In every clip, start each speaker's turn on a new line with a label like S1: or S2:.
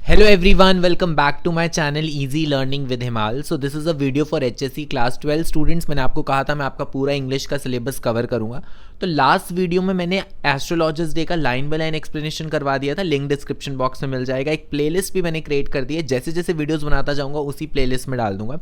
S1: Hello everyone, welcome back to my channel Easy Learning with Himal. So this is a video for HSC class 12 students. मैंने आपको कहा था मैं आपका पूरा इंग्लिश का सिलेबस कवर करूंगा. तो लास्ट वीडियो में मैंने एस्ट्रोलॉजर्स डे का लाइन बाय लाइन एक्सप्लेनेशन करवा दिया था. लिंक डिस्क्रिप्शन बॉक्स में मिल जाएगा. एक प्लेलिस्ट भी मैंने क्रिएट कर दी है. जैसे जैसे वीडियोस बनाता जाऊंगा उसी प्लेलिस्ट में डाल दूंगा.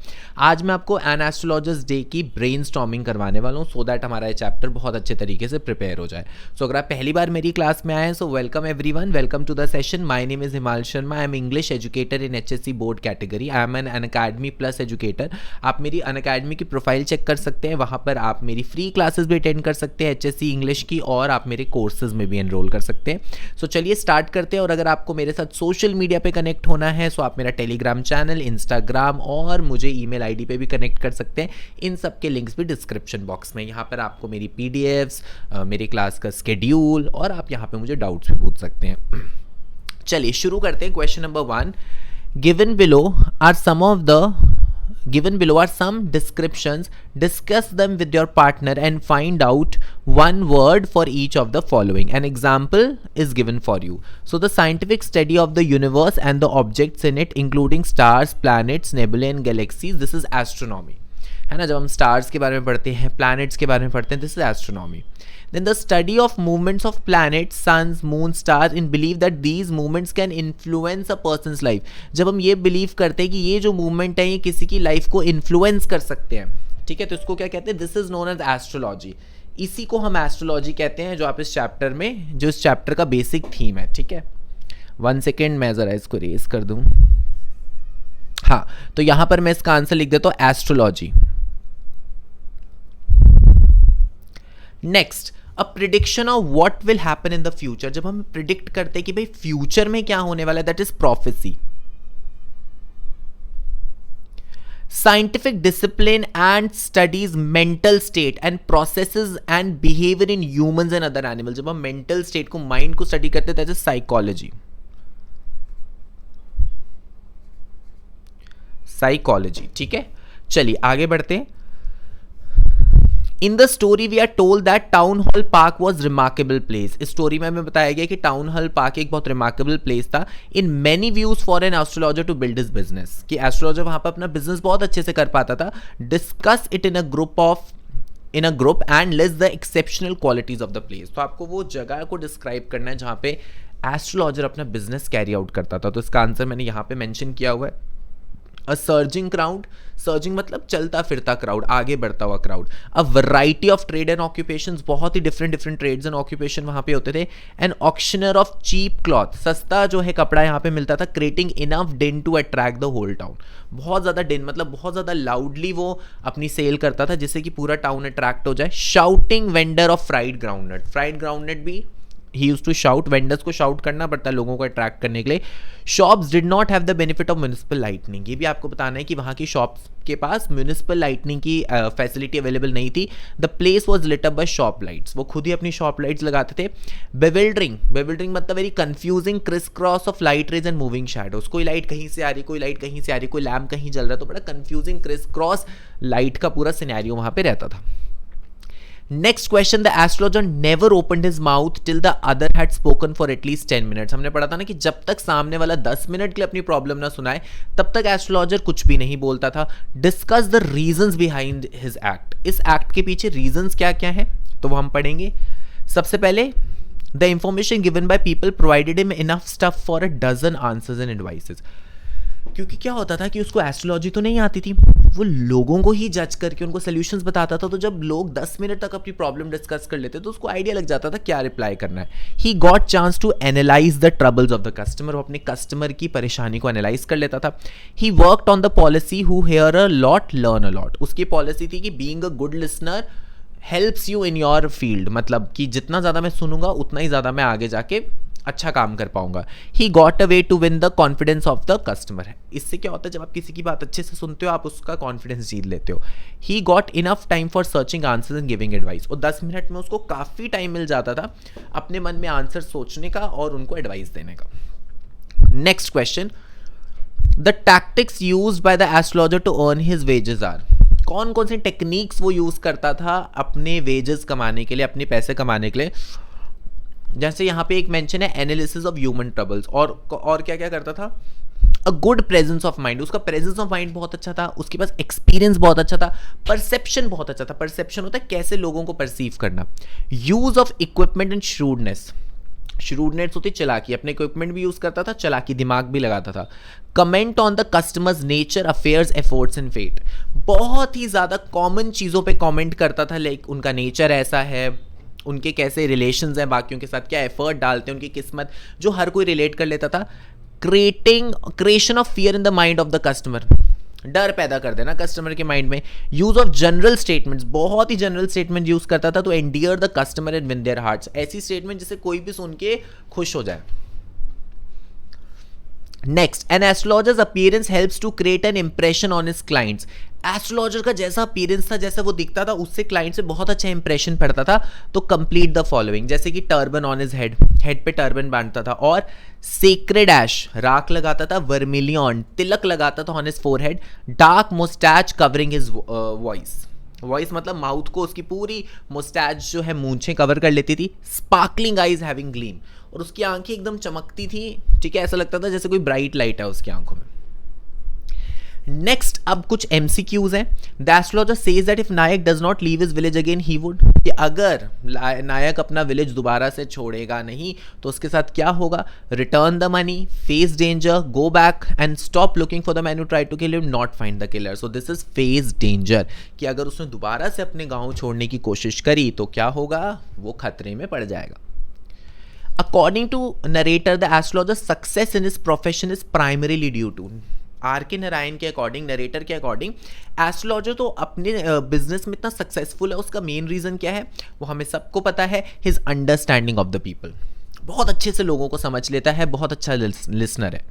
S1: आज मैं आपको एन एस्ट्रोलॉजर्स डे की ब्रेनस्टॉर्मिंग करवाने वाला हूँ, सो दैट हमारा ये चैप्टर बहुत अच्छे तरीके से प्रिपेयर हो जाए. सो अगर आप पहली बार मेरी क्लास में आए हैं so welcome everyone, welcome to the session. My name is Himal Sharma. I am English educator in HSC board category. I am an Unacademy plus educator. आप मेरी अनअकैडमी की प्रोफाइल चेक कर सकते हैं. वहाँ पर आप मेरी फ्री क्लासेस भी अटेंड कर सकते हैं HSC इंग्लिश की, और आप मेरे कोर्सेज में भी एनरोल कर सकते हैं. सो चलिए स्टार्ट करते हैं. और अगर आपको मेरे साथ सोशल मीडिया पे कनेक्ट होना है सो आप मेरा टेलीग्राम चैनल, इंस्टाग्राम और मुझे ईमेल आईडी पे भी कनेक्ट कर सकते हैं. इन सब के लिंक्स भी डिस्क्रिप्शन बॉक्स में. यहाँ पर आपको मेरी PDFs, मेरी क्लास का स्केड्यूल, और आप यहाँ पे मुझे डाउट्स भी पूछ सकते हैं. चलिए शुरू करते हैं. Question number 1. Given below are some descriptions. Discuss them with your partner and find out one word for each of the following. An example is given for you. So the scientific study of the universe and the objects in it, including stars, planets, nebulae and galaxies. This is astronomy. है ना, जब हम stars के बारे में पढ़ते हैं, planets के बारे में पढ़ते हैं, this is astronomy. Then the study of movements of planets, suns, moon, stars, and believe that these movements can influence a person's life. जब हम ये बिलीव करते हैं कि ये जो मूवमेंट है ये किसी की लाइफ को इन्फ्लुएंस कर सकते हैं, ठीक है, तो इसको क्या कहते हैं? This is known as astrology. इसी को हम एस्ट्रोलॉजी कहते हैं, जो आप इस चैप्टर में, जो इस चैप्टर का बेसिक थीम है. ठीक है, 1 सेकेंड मैं ज़रा इसको रेज कर दूँ. हाँ, तो यहाँ पर मैं इसका आंसर लिख देता हूँ, astrology. Next, a prediction of what will happen in the future. जब हम प्रिडिक्ट करते हैं कि भाई फ्यूचर में क्या होने वाला है, that is prophecy. Scientific discipline and studies mental state and processes and behaviour in humans and other animal. जब हम मेंटल स्टेट को, माइंड को स्टडी करते हैं, दैट इज साइकोलॉजी. साइकोलॉजी. ठीक है, चलिए आगे बढ़ते हैं. In the story we are told that town hall park was remarkable place. इस स्टोरी में हमें बताया गया कि टाउन हॉल पार्क एक बहुत रिमार्केबल प्लेस था. In many views for an astrologer to build his business, कि एस्ट्रोलॉजर वहां पर अपना बिजनेस बहुत अच्छे से कर पाता था. Discuss it in a group and list the exceptional qualities of the place. तो आपको वो जगह को डिस्क्राइब करना है जहां पे एस्ट्रोलॉजर अपना बिजनेस कैरी आउट करता था. तो इसका आंसर मैंने यहाँ पे मेंशन किया हुआ है. अ सर्जिंग क्राउड. सर्जिंग मतलब चलता फिरता क्राउड, आगे बढ़ता हुआ crowd. A variety of trade and occupations. बहुत ही डिफरेंट ट्रेड्स एंड ऑक्यूपेशन वहाँ पे होते थे. An auctioneer of cheap cloth. सस्ता जो है कपड़ा यहाँ पे मिलता था. Creating enough din to attract the whole town. बहुत ज़्यादा दिन मतलब बहुत ज़्यादा लाउडली वो अपनी सेल करता था जिससे कि पूरा टाउन अट्रैक्ट हो जाए. Shouting vendor of fried groundnut. Fried groundnut भी he used to shout. Vendors को शाउट करना पड़ता है लोगों को अट्रैक्ट करने के लिए. Shops did not have the benefit of municipal lightning. ये भी आपको बताना है कि वहाँ की शॉप्स के पास म्यूनिसिपल लाइटनिंग की फैसिलिटी अवेलेबल नहीं थी. The place was lit up by shop lights. वो खुद ही अपनी शॉप लाइट्स लगाते थे. बेविल्डरिंग. बेविल्डरिंग मतलब very confusing criss cross of light rays and moving shadows. कोई लाइट कहीं से आ रही, कोई लाइट कहीं से आ रही, कोई लैम्प कहीं जल रहा है, तो बड़ा कंफ्यूजिंग क्रिस क्रॉस लाइट का पूरा सिनेरियो वहाँ पे रहता था. Next question. The astrologer never opened his mouth till the other had spoken for at least 10 minutes. हमने पढ़ा था ना कि जब तक सामने वाला 10 मिनट के लिए अपनी प्रॉब्लम ना सुनाए तब तक एस्ट्रोलॉजर कुछ भी नहीं बोलता था. Discuss the reasons behind his act. इस एक्ट के पीछे रीजंस क्या क्या है तो वो हम पढ़ेंगे. सबसे पहले, the information given by people provided him enough stuff for a dozen answers and advices. क्योंकि क्या होता था कि उसको एस्ट्रोलॉजी तो नहीं आती थी, वो लोगों को ही जज करके उनको सॉल्यूशंस बताता था. तो जब लोग 10 मिनट तक अपनी प्रॉब्लम डिस्कस कर लेते तो उसको आइडिया लग जाता था क्या रिप्लाई करना है. He got chance to analyse the troubles of the customer. वो अपने कस्टमर की परेशानी को एनालाइज कर लेता था. He worked on the policy who hear a lot learn a lot. उसकी पॉलिसी थी कि being a good listener helps you in your field. मतलब कि जितना ज़्यादा मैं सुनूंगा उतना ही ज़्यादा मैं आगे जाके अच्छा काम कर पाऊंगा. He got a way to win the confidence of the customer. इससे क्या होता है, जब आप किसी की बात अच्छे से सुनते हो आप उसका कॉन्फिडेंस जीत लेते हो. He got enough time for searching answers and giving advice. और 10 मिनट में उसको काफ़ी टाइम मिल जाता था अपने मन में आंसर सोचने का और उनको एडवाइस देने का. Next question. The tactics used by the astrologer to earn his wages are. कौन कौन से टेक्निक्स वो यूज़ करता था अपने वेजेस कमाने के लिए, अपने पैसे कमाने के लिए. जैसे यहाँ पे एक मेंशन है एनालिसिस ऑफ ह्यूमन ट्रबल्स, और क्या क्या करता था, a good presence of mind, उसका प्रेजेंस ऑफ माइंड बहुत अच्छा था, उसके पास एक्सपीरियंस बहुत अच्छा था, परसेप्शन बहुत अच्छा था। परसेप्शन होता है कैसे लोगों को परसीव करना। Use of equipment and shrewdness, shrewdness होती चालाकी, अपने इक्विपमेंट भी यूज करता था, चालाकी दिमाग भी लगाता था। Comment on the customer's nature, affairs, efforts and fate, बहुत ही ज्यादा कॉमन चीजों पे कमेंट करता था, लाइक उनका नेचर ऐसा है, उनके कैसे रिलेशंस हैं बाकियों के साथ, क्या एफर्ट डालते हैं, उनकी किस्मत, जो हर कोई रिलेट कर लेता था। Creation of fear in the mind of the customer, डर पैदा कर देना कस्टमर के माइंड में। यूज ऑफ जनरल स्टेटमेंट्स, बहुत ही जनरल स्टेटमेंट यूज करता था, तो endear the customer and win their hearts, ऐसी स्टेटमेंट जिसे कोई भी सुन के खुश हो जाए। Next, an astrologer's appearance helps to create an impression on his clients, astrologer का जैसा अपीयरेंस था, जैसा वो दिखता था, उससे क्लाइंट से बहुत अच्छा इंप्रेशन पड़ता था। तो कंप्लीट द फॉलोइंग, जैसे कि turban on his head, head पे टर्बन बांधता था, और सेक्रेड ऐश, राख लगाता था, वर्मिलियन, तिलक लगाता था on his forehead, dark moustache covering his voice, voice मतलब माउथ को, उसकी पूरी मोस्टैच जो है मूंछें कवर कर लेती थी, स्पार्कलिंग आईज हैविंग ग्लीम, और उसकी आंखें एकदम चमकती थी, ठीक है, ऐसा लगता था जैसे कोई ब्राइट लाइट है उसकी आंखों में। नेक्स्ट, अब कुछ एमसीक्यूज हैं। The astrologer says that if Nayak does not leave his village again he would, कि अगर नायक अपना विलेज दोबारा से छोड़ेगा नहीं तो उसके साथ क्या होगा, return the money, face danger, go back and stop looking for the man who tried to kill him, not find the killer. So this is face danger, कि अगर उसने दोबारा से अपने गांव छोड़ने की कोशिश करी तो क्या होगा, वो खतरे में पड़ जाएगा। According to narrator, the astrologer's success in his profession is primarily due to, R K Narayan के अकॉर्डिंग, नरेटर के अकॉर्डिंग, एस्ट्रोलॉजर तो अपने बिजनेस में इतना सक्सेसफुल है, उसका मेन रीजन क्या है वो हमें सबको पता है, his understanding of the people, बहुत अच्छे से लोगों को समझ लेता है, बहुत अच्छा लिसनर है।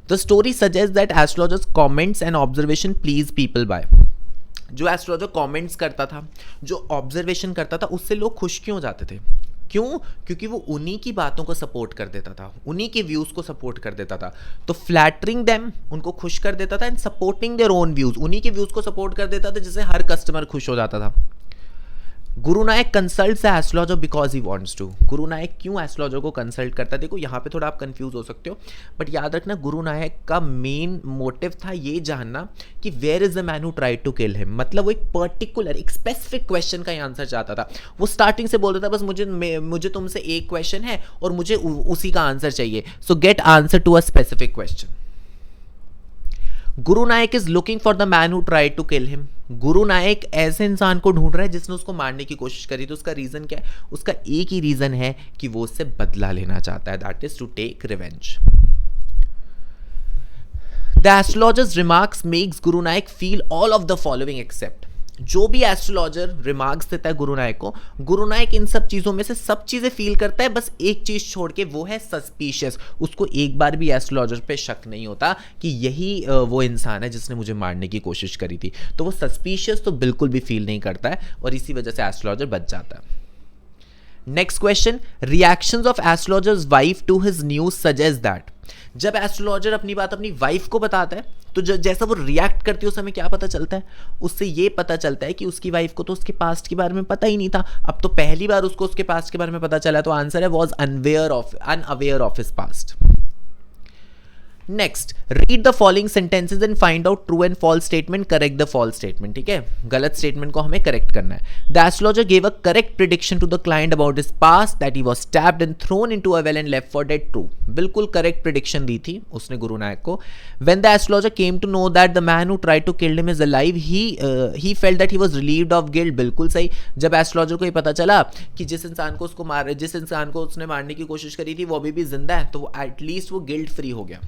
S1: The story suggest that astrologer's comments and observation please people by, जो एस्ट्रोलॉजर कमेंट्स करता था, जो ऑब्जर्वेशन करता था, उससे लोग खुश क्यों हो जाते थे, क्यों, क्योंकि वो उन्हीं की बातों को सपोर्ट कर देता था, उन्हीं के व्यूज को सपोर्ट कर देता था। तो फ्लैटरिंग देम, उनको खुश कर देता था, and supporting their own views, उन्हीं के व्यूज को सपोर्ट कर देता था, जिससे हर कस्टमर खुश हो जाता था। Guru Nayak consults the astrologer because he wants to, Guru Nayak क्यों एस्ट्रोलॉजर को कंसल्ट करता है, देखो यहाँ पे थोड़ा आप कंफ्यूज हो सकते हो, बट याद रखना गुरु नायक का मेन मोटिव था ये जानना कि where is the man who tried to kill him, मतलब वो एक पर्टिकुलर, एक स्पेसिफिक क्वेश्चन का आंसर चाहता था। वो स्टार्टिंग से बोलता था बस मुझे तुमसे एक क्वेश्चन है और मुझे उसी का आंसर चाहिए, so get answer to a specific question. Guru Nayak is looking for the man who tried to kill him, Guru Nayak ऐसे इंसान को ढूंढ रहा है जिसने उसको मारने की कोशिश करी। तो उसका रीजन क्या है, उसका एक ही रीजन है कि वो उससे बदला लेना चाहता है, that is to take revenge. The astrologer's remarks makes Guru Nayak feel all of the following except, जो भी एस्ट्रोलॉजर रिमार्क्स देता है गुरु नायक को, गुरु नायक इन सब चीजों में से सब चीजें फील करता है, बस एक चीज छोड़ के, वो है सस्पिशियस। उसको एक बार भी एस्ट्रोलॉजर पे शक नहीं होता कि यही वो इंसान है जिसने मुझे मारने की कोशिश करी थी, तो वो सस्पिशियस तो बिल्कुल भी फील नहीं करता है, और इसी वजह से एस्ट्रोलॉजर बच जाता है। Next question, reactions of astrologer's wife to his news suggest that, जब एस्ट्रोलॉजर अपनी बात अपनी वाइफ को बताता है तो जैसा वो रिएक्ट करती है उस समय क्या पता चलता है, उससे ये पता चलता है कि उसकी वाइफ को तो उसके पास्ट के बारे में पता ही नहीं था, अब तो पहली बार उसको उसके पास्ट के बारे में पता चला। तो आंसर है was unaware of his past. Next, read the following sentences and find out true and false statement, correct the false statement, ठीक है, गलत स्टेटमेंट को हमें करेक्ट करना है। The astrologer gave a correct prediction to the client about his past that he was stabbed and thrown into a well and left for dead, true, बिल्कुल correct prediction दी थी उसने गुरु नायक को। When the astrologer came to know that the man who tried to kill him is alive, he felt that he was relieved of guilt, बिल्कुल सही। जब astrologer को ये पता चला कि जिस इंसान को उसने मारने की कोशिश करी थी वो अभी भी जिंदा है, तो एटलीस्ट वो गिल्ट फ्री हो गया।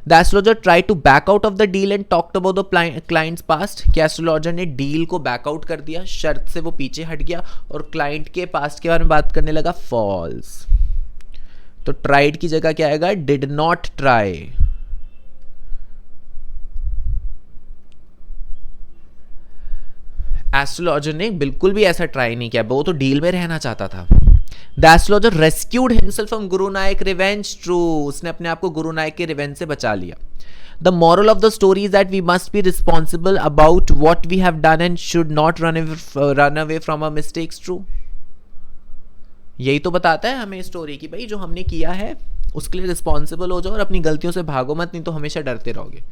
S1: The astrologer tried to back out of the deal and talked about the client's past, कि एस्ट्रोलॉजर ने डील को बैकआउट कर दिया, शर्त से वो पीछे हट गया और क्लाइंट के पास्ट के बारे में बात करने लगा, फॉल्स। तो ट्राइड की जगह क्या आएगा, डिड नॉट ट्राई। एस्ट्रोलॉजर ने बिल्कुल भी ऐसा ट्राई नहीं किया, वो तो डील में रहना चाहता था। The astrologer rescued himself from Guru Nayak revenge, true, उसने अपने आप को गुरु नायक के रिवेंज से बचा लिया। The moral of the story is that we must be responsible about what we have done and should not run away from our mistakes, true. यही तो बताता है हमें स्टोरी की, भाई जो हमने किया है उसके लिए रिस्पॉन्सिबल हो जाओ और अपनी गलतियों से भागो मत, नहीं तो हमेशा डरते रहोगे।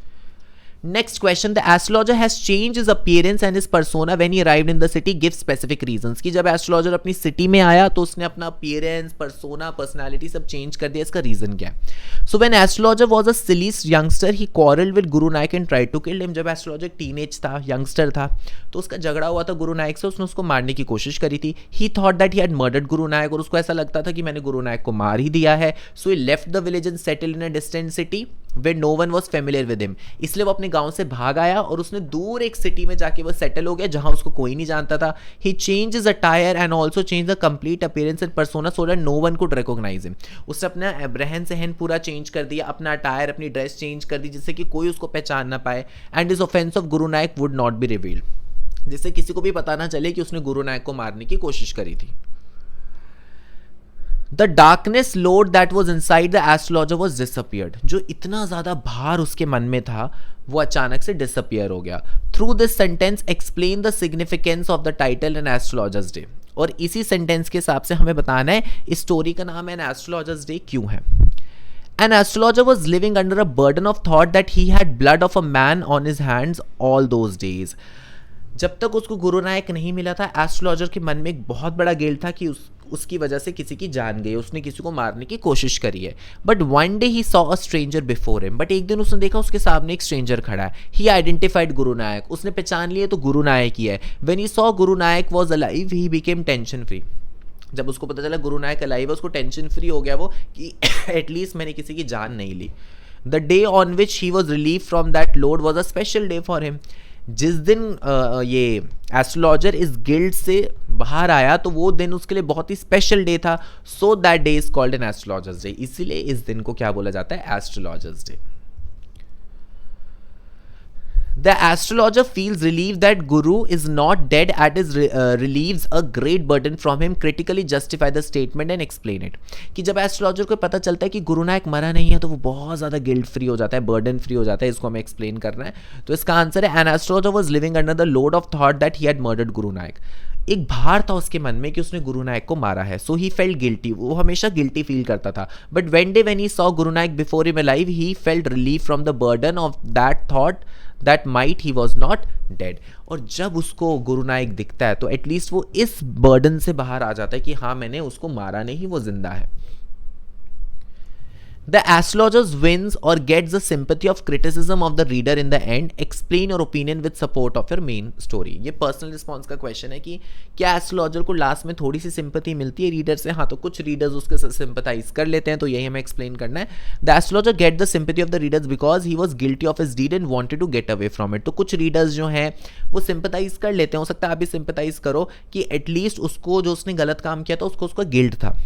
S1: Next question, the astrologer has changed his appearance and his persona when he arrived in the city, give specific reasons। कि जब एस्ट्रोलॉजर अपनी सिटी में आया तो उसने अपना अपीयरेंस, पर्सोना, पर्सनालिटी सब चेंज कर दिया, इसका रीजन क्या है? So when astrologer was a silly youngster he quarrelled with Guru Nayak and tried to kill him. जब एस्ट्रोलॉजर टीनेज था, यंगस्टर था, तो उसका झगड़ा हुआ था गुरु नायक से, उसने उसको मारने की कोशिश करी थी। ही thought that he had murdered गुरु नायक, और उसको ऐसा लगता था कि मैंने गुरु नायक को मार ही दिया है। So he left the village and settle in a distant city where no one was familiar with him। इसलिए वो अपने गांव से भाग आया और उसने दूर एक सिटी में जाके वो सेटल हो गया जहां उसको कोई नहीं जानता था। He changed his attire and also changed the complete appearance and persona so that no one could recognize him। उसने अपना रहन सहन पूरा चेंज कर दिया, अपना अटायर, अपनी ड्रेस चेंज कर दी जिससे कि कोई उसको पहचान ना पाए। And his offense of Guru Nayak would not be revealed, जिससे किसी को भी पता ना चले कि उसने गुरु नायक को मारने की कोशिश करी थी। The darkness load that was inside the astrologer was disappeared. जो इतना ज्यादा भार उसके मन में था वो अचानक से डिसअपियर हो गया। Through this sentence explain the significance of the title an astrologer's day. और इसी सेंटेंस के हिसाब से हमें बताना है इस स्टोरी का नाम एन एस्ट्रोलॉजर्स डे क्यों है। An astrologer was living under a burden of thought that he had blood of a man on his hands all those days। जब तक उसको गुरु नायक नहीं मिला था, एस्ट्रोलॉजर के मन में एक बहुत बड़ा गिल्ट था कि उसकी वजह से किसी की जान गई, उसने किसी को मारने की कोशिश करी है। But one day he saw a stranger before him. But एक दिन उसने देखा उसके सामने एक स्ट्रेंजर खड़ा है। ही आइडेंटिफाइड गुरु नायक, उसने पहचान लिया तो गुरु नायक ही है। When he saw Guru Nayak was alive he became tension free. जब उसको पता चला गुरु नायक अलाइव है, उसको टेंशन फ्री हो गया वो कि एटलीस्ट मैंने किसी की जान नहीं ली। The day on which he was relieve from that load was a special day for him. जिस दिन ये एस्ट्रोलॉजर इस गिल्ड से बाहर आया तो वो दिन उसके लिए बहुत ही स्पेशल डे था। So that day is called an astrologer's day. इसीलिए इस दिन को क्या बोला जाता है? Astrologers day. The astrologer feels relieved that Guru is not dead at his relieves a great burden from him, critically justify the statement and explain it। कि जब एस्ट्रोलॉजर को पता चलता है कि गुरु नायक मरा नहीं है तो वो बहुत ज़्यादा गिल्ट फ्री हो जाता है, बर्डन फ्री हो जाता है। इसको हमें एक्सप्लेन करना है। तो इसका आंसर है an astrologer was living under the load of thought that he had murdered गुरु नायक। एक भार था उसके मन में कि उसने गुरु नायक को मारा है। सो ही फेल्ट गिल्टी, वो हमेशा गिल्टी फील करता था। But one day when he saw Guru Nayak before him alive he felt relief from the burden of that thought that might he was not dead. और जब उसको गुरु नायक दिखता है तो एटलीस्ट वो इस बर्डन से बाहर आ जाता है कि हाँ मैंने उसको मारा नहीं, वो जिंदा है। The astrologer wins or gets the sympathy of criticism of the reader in the end। Explain your opinion with support of your main story। ये पर्सनल रिस्पॉन्स का क्वेश्चन है कि क्या एस्ट्रोलॉजर को लास्ट में थोड़ी सी सिंपैथी मिलती है रीडर से? हाँ, तो कुछ रीडर्स उसके साथ सिंपैथाइज कर लेते हैं, तो यही हमें एक्सप्लेन करना है। The astrologer get the sympathy of the readers because he was guilty of his deed and wanted to get away from it. तो कुछ रीडर्स जो हैं वो सिंपैथाइज कर लेते हैं, हो सकता है आप भी सिंपैथाइज करो कि एटलीस्ट उसको जो उसने गलत काम किया था उसको उसका गिल्ट था।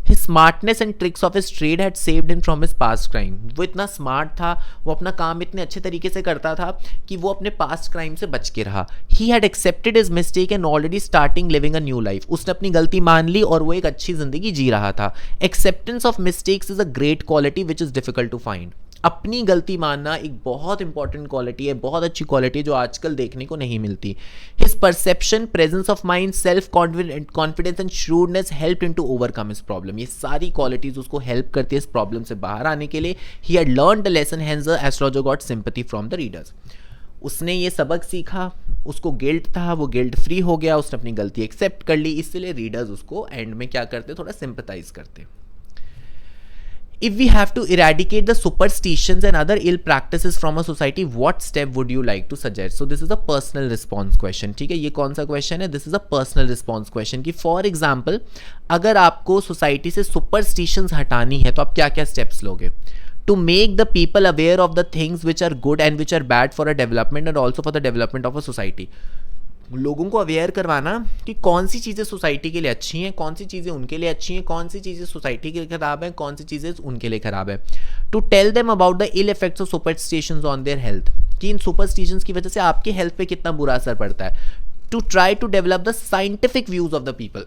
S1: His smartness and tricks of his trade had saved him from his past crime। वो इतना स्मार्ट था, वो अपना काम इतने अच्छे तरीके से करता था कि वो अपने पास्ट क्राइम से बच के रहा। He had accepted his mistake and already starting living a new life। उसने अपनी गलती मान ली और वो एक अच्छी जिंदगी जी रहा था। Acceptance of mistakes is a great quality which is difficult to find। अपनी गलती मानना एक बहुत इंपॉर्टेंट क्वालिटी है, बहुत अच्छी क्वालिटी है जो आजकल देखने को नहीं मिलती। His perception, presence of mind, self confidence and shrewdness help in to overcome his problem. ये सारी क्वालिटीज उसको हेल्प करती है इस प्रॉब्लम से बाहर आने के लिए। He had learned the lesson, hence the astrologer got sympathy from the readers. उसने ये सबक सीखा, उसको गिल्ट था, वो गिल्ट फ्री हो गया, उसने अपनी गलती एक्सेप्ट कर ली, इसलिए रीडर्स उसको एंड में क्या करते, थोड़ा सिंपैथाइज करते। If we have to eradicate the superstitions and other ill practices from a society, what step would you like to suggest? So this is a personal response question। ठीक है, ये कौन सा क्वेश्चन है? This is a personal response question कि for example अगर आपको society से सुपरस्टिशंस हटानी है तो आप क्या क्या स्टेप्स लोगे? To make the people aware of the things which are good and which are bad for a development and also for the development of a society। लोगों को अवेयर करवाना कि कौन सी चीज़ें सोसाइटी के लिए अच्छी हैं, कौन सी चीज़ें उनके लिए अच्छी हैं, कौन सी चीज़ें सोसाइटी के लिए खराब हैं, कौन सी चीज़ें उनके लिए खराब है। To tell them about the ill effects of superstitions on their health, कि इन सुपरस्टिशंस की वजह से आपकी हेल्थ पे कितना बुरा असर पड़ता है। To try to develop the scientific views of the people,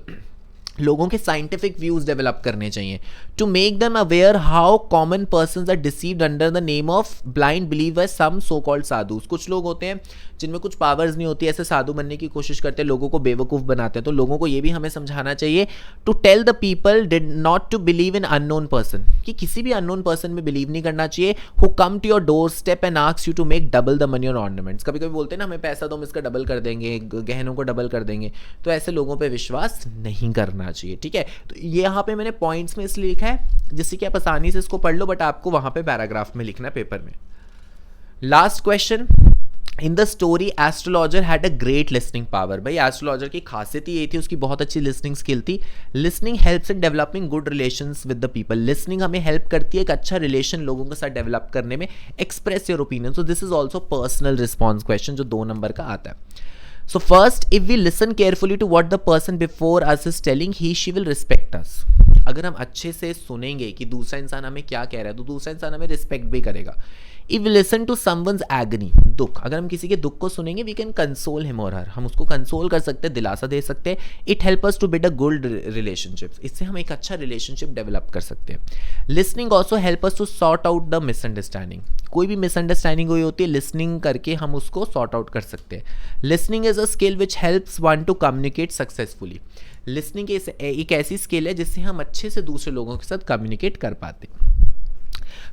S1: लोगों के साइंटिफिक व्यूज डेवलप करने चाहिए, to make them aware how common persons are deceived under the name of blind believer some so called sadhus. कुछ लोग होते हैं जिनमें कुछ पावर्स नहीं होती, ऐसे साधु बनने की कोशिश करते हैं, लोगों को बेवकूफ़ बनाते हैं। तो लोगों को ये भी हमें समझाना चाहिए to tell the people did not to believe in unknown person, कि किसी भी अननोन पर्सन में बिलीव नहीं करना चाहिए, who come to your door step and ask you to make double the money और ऑर्नामेंट्स। कभी कभी बोलते हैं ना, हमें पैसा दो, हम इसका डबल कर देंगे, गहनों को डबल कर देंगे, तो ऐसे लोगों पर विश्वास नहीं करना चाहिए, ठीक है। तो ये यहाँ पे मैंने पॉइंट्स में इसलिए लिखा है जिससे कि आप आसानी से इसको पढ़ लो, बट आपको वहां पे पैराग्राफ में लिखना है पेपर में। Last question, in the story astrologer had a great listening power. भाई एस्ट्रोलॉजर की खासियत ही ये थी, उसकी बहुत अच्छी लिसनिंग स्किल थी। Listening helps in developing good relations with the people. Listening हमें हेल्प करती है एक अच्छा रिलेशन लोगों के साथ डेवलप करने में। Express your opinion, so this is also personal response question जो 2 नंबर का आता है। So first, if we listen carefully to what the person before us is telling, she will respect us. अगर हम अच्छे से सुनेंगे कि दूसरा इंसान हमें क्या कह रहा है, तो दूसरा इंसान हमें रिस्पेक्ट भी करेगा। If we listen to someone's agony, दुख, अगर हम किसी के दुख को सुनेंगे, we can console him or her, हम उसको कंसोल कर सकते हैं, दिलासा दे सकते हैं। It help us to build a good relationship, इससे हम एक अच्छा रिलेशनशिप डेवलप कर सकते हैं। Listening also help us to sort out the misunderstanding, कोई भी मिसअंडरस्टैंडिंग हुई होती है, लिसनिंग करके हम उसको सॉर्ट आउट कर सकते हैं। Listening is a skill which helps one two communicate successfully. Listening एक ऐसी स्किल है जिससे हम अच्छे से दूसरे लोगों के साथ कम्युनिकेट कर पाते हैं।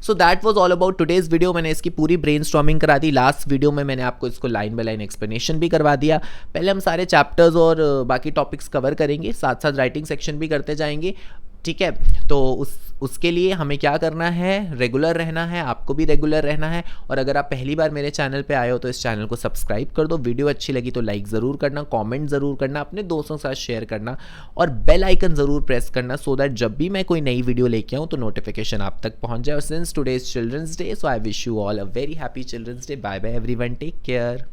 S1: So that was all about today's video. मैंने इसकी पूरी ब्रेनस्टॉर्मिंग करा दी। लास्ट वीडियो में मैंने आपको इसको लाइन बाय लाइन एक्सप्लेनेशन भी करवा दिया। पहले हम सारे चैप्टर्स और बाकी टॉपिक्स कवर करेंगे, साथ साथ राइटिंग सेक्शन भी करते जाएंगे, ठीक है। तो उसके लिए हमें क्या करना है, रेगुलर रहना है, आपको भी रेगुलर रहना है। और अगर आप पहली बार मेरे चैनल पे आए हो तो इस चैनल को सब्सक्राइब कर दो। वीडियो अच्छी लगी तो लाइक ज़रूर करना, कमेंट ज़रूर करना, अपने दोस्तों के साथ शेयर करना और बेल आइकन ज़रूर प्रेस करना, सो दैट जब भी मैं कोई नई वीडियो लेके आऊँ तो नोटिफिकेशन आप तक पहुँच जाए। और since today is children's day, so I wish you all a very happy children's day. Bye bye everyone, take care.